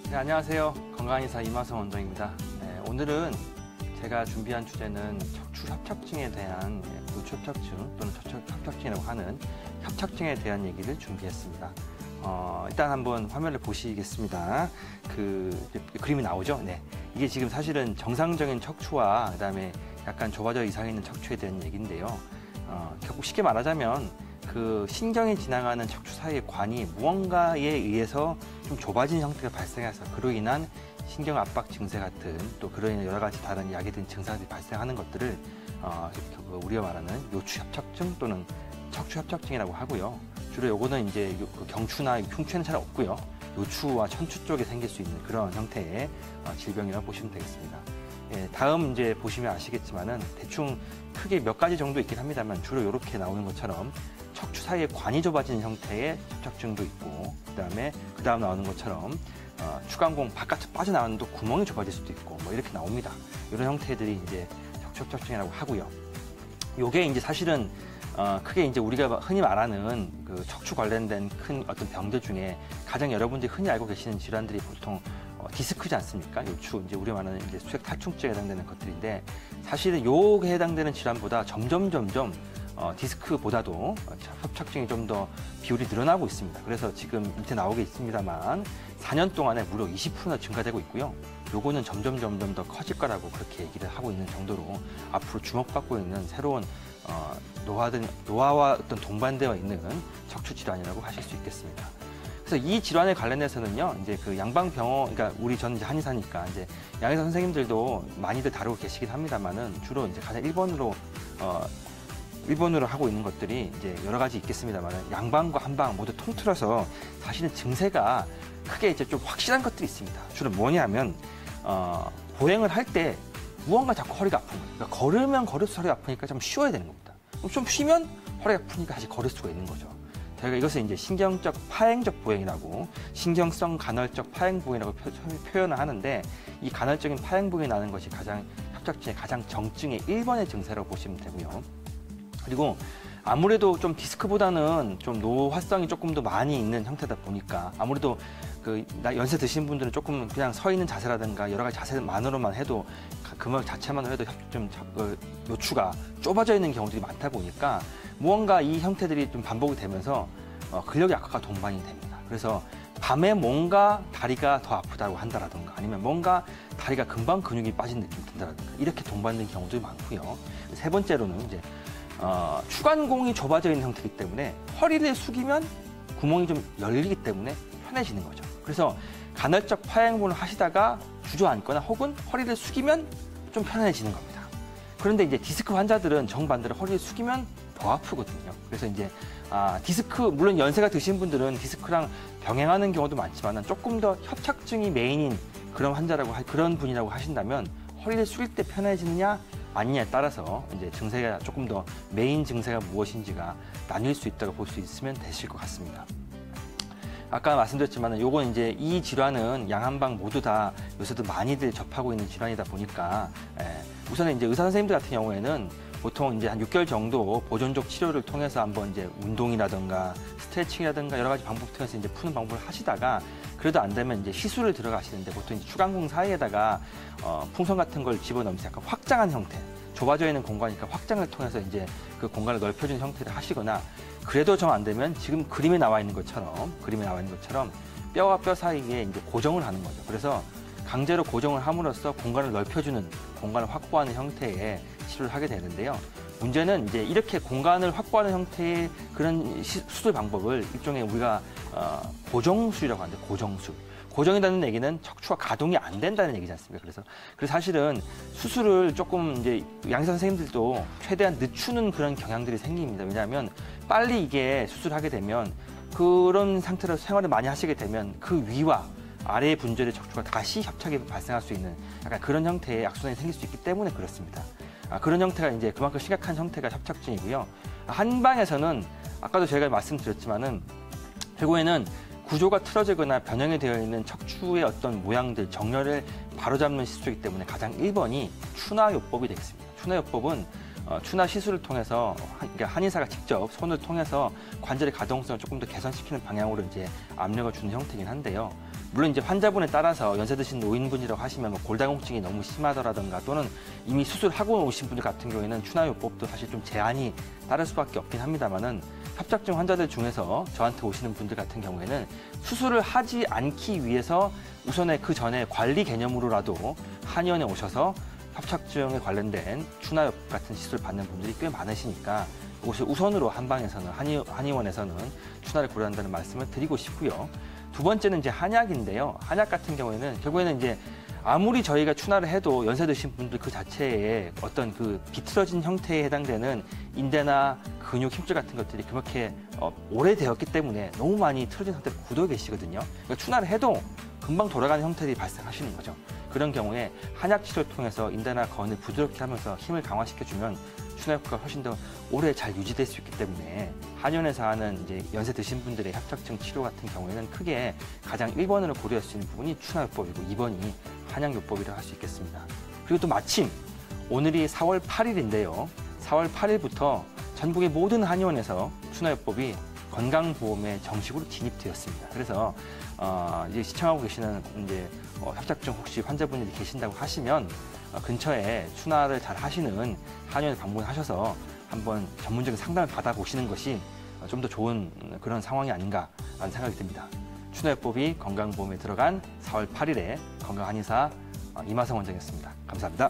네, 안녕하세요. 건강의사 이마성 원장입니다. 네, 오늘은 제가 준비한 주제는 척추 협착증에 대한 요추 협착증 또는 척추 협착증이라고 하는 협착증에 대한 얘기를 준비했습니다. 일단 한번 화면을 보시겠습니다. 그림이 나오죠? 네. 이게 지금 사실은 정상적인 척추와 그다음에 약간 좁아져 이상 있는 척추에 대한 얘기인데요. 결국 쉽게 말하자면 그 신경이 지나가는 척추 사이의 관이 무언가에 의해서 좀 좁아진 형태가 발생해서 그로 인한 신경 압박 증세 같은 또 그로 인한 여러 가지 다른 야기된 증상들이 발생하는 것들을 우리가 말하는 요추 협착증 또는 척추 협착증이라고 하고요. 주로 요거는 이제 경추나 흉추에는 잘 없고요. 요추와 천추 쪽에 생길 수 있는 그런 형태의 질병이라고 보시면 되겠습니다. 예, 다음 이제 보시면 아시겠지만은 대충 크게 몇 가지 정도 있긴 합니다만 주로 이렇게 나오는 것처럼 척추 사이에 관이 좁아지는 형태의 협착증도 있고 그 다음 나오는 것처럼 추간공 바깥으로 빠져나오는 또 구멍이 좁아질 수도 있고 뭐 이렇게 나옵니다. 이런 형태들이 이제 척추 협착증이라고 하고요. 요게 이제 사실은 크게 이제 우리가 흔히 말하는 그 척추 관련된 큰 어떤 병들 중에 가장 여러분들이 흔히 알고 계시는 질환들이 보통 디스크지 않습니까? 요추, 이제 우리가 말하는 이제 수액 탈충증에 해당되는 것들인데 사실은 요게 해당되는 질환보다 점점 디스크보다도 협착증이 좀 더 비율이 늘어나고 있습니다. 그래서 지금 밑에 나오게 있습니다만 4년 동안에 무려 20%나 증가되고 있고요. 요거는 점점 더 커질 거라고 그렇게 얘기를 하고 있는 정도로 앞으로 주목받고 있는 새로운 노화와 어떤 동반되어 있는 척추 질환이라고 하실 수 있겠습니다. 그래서 이 질환에 관련해서는요, 이제 그 양방병원, 그러니까 저는 이제 한의사니까 이제 양의사 선생님들도 많이들 다루고 계시긴 합니다만은 주로 이제 가장 1번으로 하고 있는 것들이 이제 여러 가지 있겠습니다만은 양방과 한방 모두 통틀어서 사실은 증세가 크게 이제 좀 확실한 것들이 있습니다. 주로 뭐냐면 보행을 할 때 무언가 자꾸 허리가 아픈 거예요. 그러니까 걸으면 걸을수록 허리가 아프니까 좀 쉬어야 되는 겁니다. 좀 쉬면 허리가 아프니까 다시 걸을 수가 있는 거죠. 저희가 이것을 이제 신경적 파행적 보행이라고 신경성 간헐적 파행 보행이라고 표현을 하는데 이 간헐적인 파행 보행이 나는 것이 협착증의 가장 정증의 1번의 증세라고 보시면 되고요. 그리고 아무래도 좀 디스크보다는 좀 노화성이 조금 더 많이 있는 형태다 보니까 아무래도 연세 드신 분들은 조금 그냥 서 있는 자세라든가 여러 가지 자세만으로만 해도 그 자체만으로 해도 요추가 좁아져 있는 경우들이 많다 보니까 무언가 이 형태들이 좀 반복이 되면서 근력 약화가 동반이 됩니다. 그래서 밤에 뭔가 다리가 더 아프다고 한다라든가 아니면 뭔가 다리가 금방 근육이 빠진 느낌이 든다라든가 이렇게 동반된 경우도 많고요. 세 번째로는 이제 추간공이 좁아져 있는 형태이기 때문에 허리를 숙이면 구멍이 좀 열리기 때문에 편해지는 거죠. 그래서 간헐적 파행분을 하시다가 주저앉거나 혹은 허리를 숙이면 좀 편해지는 겁니다. 그런데 이제 디스크 환자들은 정반대로 허리를 숙이면 더 아프거든요. 그래서 이제 디스크, 물론 연세가 드신 분들은 디스크랑 병행하는 경우도 많지만 조금 더 협착증이 메인인 그런 분이라고 하신다면 허리를 숙일 때 편해지느냐 아니냐에 따라서 이제 증세가 조금 더 메인 증세가 무엇인지가 나뉠 수 있다고 볼 수 있으면 되실 것 같습니다. 아까 말씀드렸지만 요건 이제 이 질환은 양한방 모두 다 요새도 많이들 접하고 있는 질환이다 보니까 우선은 이제 의사 선생님들 같은 경우에는 보통 이제 한 6개월 정도 보존적 치료를 통해서 한번 이제 운동이라든가 스트레칭이라든가 여러 가지 방법 통해서 이제 푸는 방법을 하시다가 그래도 안 되면 이제 시술을 들어가시는데 보통 이제 추간공 사이에다가 풍선 같은 걸 집어넣으면서 약간 확장한 형태, 좁아져 있는 공간이니까 확장을 통해서 이제 그 공간을 넓혀주는 형태를 하시거나 그래도 정 안 되면 지금 그림에 나와 있는 것처럼 뼈와 뼈 사이에 이제 고정을 하는 거죠. 그래서 강제로 고정을 함으로써 공간을 넓혀주는, 공간을 확보하는 형태의 치료를 하게 되는데요. 문제는 이제 이렇게 공간을 확보하는 형태의 그런 수술 방법을 일종의 우리가 고정술이라고 하는데 고정술. 고정이라는 얘기는 척추가 가동이 안 된다는 얘기지 않습니까? 그래서 사실은 수술을 조금 이제 양의사 선생님들도 최대한 늦추는 그런 경향들이 생깁니다. 왜냐하면 빨리 이게 수술하게 되면 그런 상태로 생활을 많이 하시게 되면 그 위와 아래의 분절의 척추가 다시 협착이 발생할 수 있는 약간 그런 형태의 악순환이 생길 수 있기 때문에 그렇습니다. 그런 형태가 이제 그만큼 심각한 형태가 협착증이고요. 한방에서는 아까도 제가 말씀드렸지만은 결국에는 구조가 틀어지거나 변형이 되어 있는 척추의 어떤 모양들, 정렬을 바로잡는 시술이기 때문에 가장 1번이 추나요법이 되겠습니다. 추나요법은 추나 시술을 통해서 그러니까 한의사가 직접 손을 통해서 관절의 가동성을 조금 더 개선시키는 방향으로 이제 압력을 주는 형태이긴 한데요. 물론 이제 환자분에 따라서 연세 드신 노인분이라고 하시면 뭐 골다공증이 너무 심하더라든가 또는 이미 수술하고 오신 분들 같은 경우에는 추나요법도 사실 좀 제한이 따를 수밖에 없긴 합니다만은 협착증 환자들 중에서 저한테 오시는 분들 같은 경우에는 수술을 하지 않기 위해서 우선에 그 전에 관리 개념으로라도 한의원에 오셔서 협착증에 관련된 추나요 같은 시술을 받는 분들이 꽤 많으시니까 이것이 우선으로 한방에서는 한의원에서는 추나를 고려한다는 말씀을 드리고 싶고요. 두 번째는 이제 한약인데요. 한약 같은 경우에는 결국에는 이제 아무리 저희가 추나를 해도 연세 드신 분들 그 자체에 어떤 그 비틀어진 형태에 해당되는 인대나 근육, 힘줄 같은 것들이 그렇게 오래되었기 때문에 너무 많이 틀어진 상태로 굳어 계시거든요. 그러니까 추나를 해도 금방 돌아가는 형태들이 발생하시는 거죠. 그런 경우에 한약 치료를 통해서 인대나 건을 부드럽게 하면서 힘을 강화시켜주면 추나 효과가 훨씬 더 오래 잘 유지될 수 있기 때문에 한의원에서 하는 이제 연세 드신 분들의 협착증 치료 같은 경우에는 크게 가장 1번으로 고려할 수 있는 부분이 추나요법이고 2번이 한약요법이라고 할 수 있겠습니다. 그리고 또 마침 오늘이 4월 8일인데요. 4월 8일부터 전국의 모든 한의원에서 추나요법이 건강보험에 정식으로 진입되었습니다. 그래서 이제 시청하고 계시는 이제 협착증 혹시 환자분들이 계신다고 하시면 근처에 추나를 잘 하시는 한의원에 방문하셔서 한번 전문적인 상담을 받아보시는 것이 좀 더 좋은 그런 상황이 아닌가라는 생각이 듭니다. 추나요법이 건강보험에 들어간 4월 8일에 건강한의사 이마성 원장이었습니다. 감사합니다.